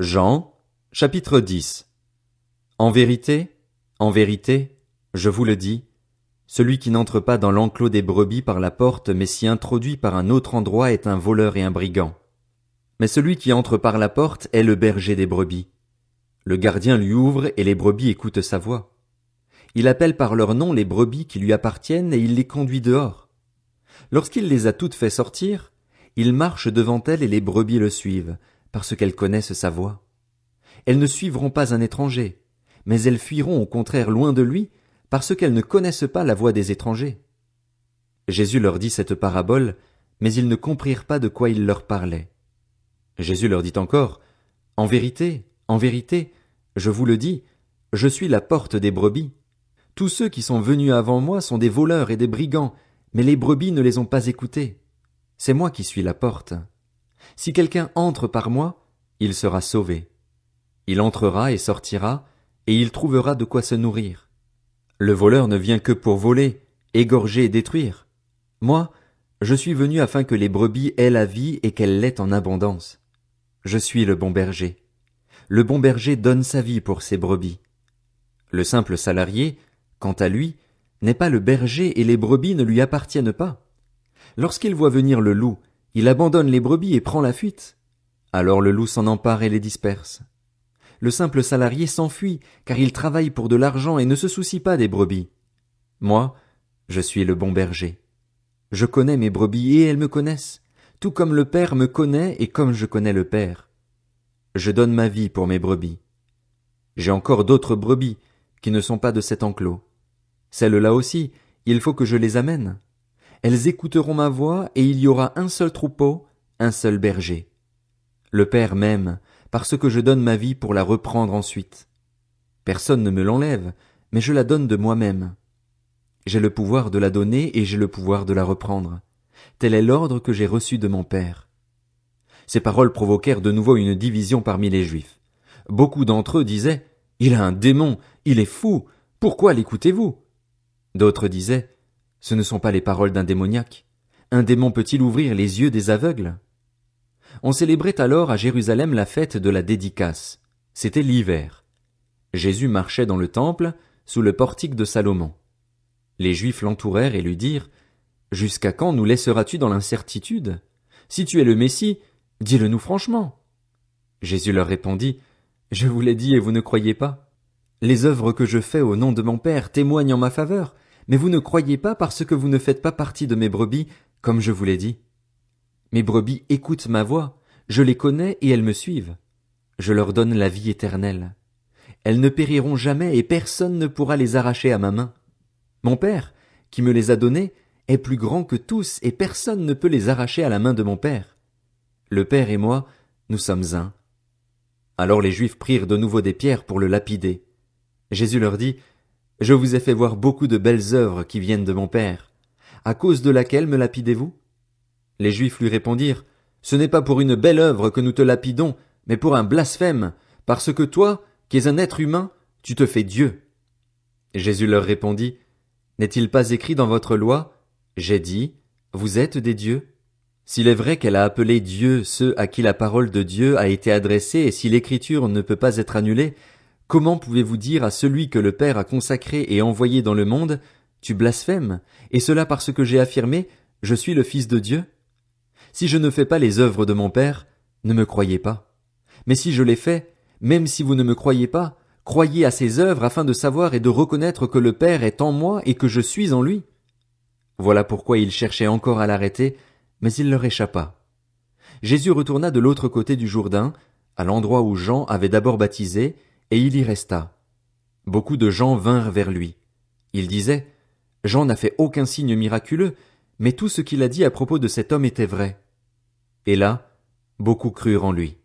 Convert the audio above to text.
Jean, chapitre 10. En vérité, je vous le dis, celui qui n'entre pas dans l'enclos des brebis par la porte mais s'y introduit par un autre endroit est un voleur et un brigand. Mais celui qui entre par la porte est le berger des brebis. Le gardien lui ouvre et les brebis écoutent sa voix. Il appelle par leur nom les brebis qui lui appartiennent et il les conduit dehors. Lorsqu'il les a toutes fait sortir, il marche devant elles et les brebis le suivent, parce qu'elles connaissent sa voix. Elles ne suivront pas un étranger, mais elles fuiront au contraire loin de lui, parce qu'elles ne connaissent pas la voix des étrangers. Jésus leur dit cette parabole, mais ils ne comprirent pas de quoi il leur parlait. Jésus leur dit encore, en vérité, je vous le dis, je suis la porte des brebis. Tous ceux qui sont venus avant moi sont des voleurs et des brigands, mais les brebis ne les ont pas écoutés. C'est moi qui suis la porte. Si quelqu'un entre par moi, il sera sauvé. Il entrera et sortira, et il trouvera de quoi se nourrir. Le voleur ne vient que pour voler, égorger et détruire. Moi, je suis venu afin que les brebis aient la vie et qu'elles l'aient en abondance. Je suis le bon berger. Le bon berger donne sa vie pour ses brebis. Le simple salarié, quant à lui, n'est pas le berger et les brebis ne lui appartiennent pas. Lorsqu'il voit venir le loup, il abandonne les brebis et prend la fuite. Alors le loup s'en empare et les disperse. Le simple salarié s'enfuit, car il travaille pour de l'argent et ne se soucie pas des brebis. Moi, je suis le bon berger. Je connais mes brebis et elles me connaissent, tout comme le Père me connaît et comme je connais le Père. Je donne ma vie pour mes brebis. J'ai encore d'autres brebis qui ne sont pas de cet enclos. Celles-là aussi, il faut que je les amène. Elles écouteront ma voix et il y aura un seul troupeau, un seul berger. Le Père m'aime, parce que je donne ma vie pour la reprendre ensuite. Personne ne me l'enlève, mais je la donne de moi-même. J'ai le pouvoir de la donner et j'ai le pouvoir de la reprendre. Tel est l'ordre que j'ai reçu de mon Père. Ces paroles provoquèrent de nouveau une division parmi les Juifs. Beaucoup d'entre eux disaient « Il a un démon, il est fou, pourquoi l'écoutez-vous » D'autres disaient « Ce ne sont pas les paroles d'un démoniaque. Un démon peut-il ouvrir les yeux des aveugles ?» On célébrait alors à Jérusalem la fête de la dédicace. C'était l'hiver. Jésus marchait dans le temple, sous le portique de Salomon. Les Juifs l'entourèrent et lui dirent « Jusqu'à quand nous laisseras-tu dans l'incertitude? Si tu es le Messie, dis-le-nous franchement. » Jésus leur répondit « Je vous l'ai dit et vous ne croyez pas. Les œuvres que je fais au nom de mon Père témoignent en ma faveur, mais vous ne croyez pas parce que vous ne faites pas partie de mes brebis, comme je vous l'ai dit. Mes brebis écoutent ma voix, je les connais et elles me suivent. Je leur donne la vie éternelle. Elles ne périront jamais et personne ne pourra les arracher à ma main. Mon Père, qui me les a donnés, est plus grand que tous et personne ne peut les arracher à la main de mon Père. Le Père et moi, nous sommes un. » Alors les Juifs prirent de nouveau des pierres pour le lapider. Jésus leur dit « Je vous ai fait voir beaucoup de belles œuvres qui viennent de mon Père. À cause de laquelle me lapidez-vous » Les Juifs lui répondirent « Ce n'est pas pour une belle œuvre que nous te lapidons, mais pour un blasphème, parce que toi, qui es un être humain, tu te fais Dieu. » Jésus leur répondit « N'est-il pas écrit dans votre loi, j'ai dit, vous êtes des dieux? S'il est vrai qu'elle a appelé Dieu ceux à qui la parole de Dieu a été adressée et si l'écriture ne peut pas être annulée, comment pouvez-vous dire à celui que le Père a consacré et envoyé dans le monde, tu blasphèmes, et cela parce que j'ai affirmé, je suis le Fils de Dieu? Si je ne fais pas les œuvres de mon Père, ne me croyez pas. Mais si je les fais, même si vous ne me croyez pas, croyez à ces œuvres afin de savoir et de reconnaître que le Père est en moi et que je suis en lui. Voilà pourquoi ils cherchaient encore à l'arrêter, mais il leur échappa. Jésus retourna de l'autre côté du Jourdain, à l'endroit où Jean avait d'abord baptisé, et il y resta. Beaucoup de gens vinrent vers lui. Ils disaient, Jean n'a fait aucun signe miraculeux, mais tout ce qu'il a dit à propos de cet homme était vrai. Et là, beaucoup crurent en lui.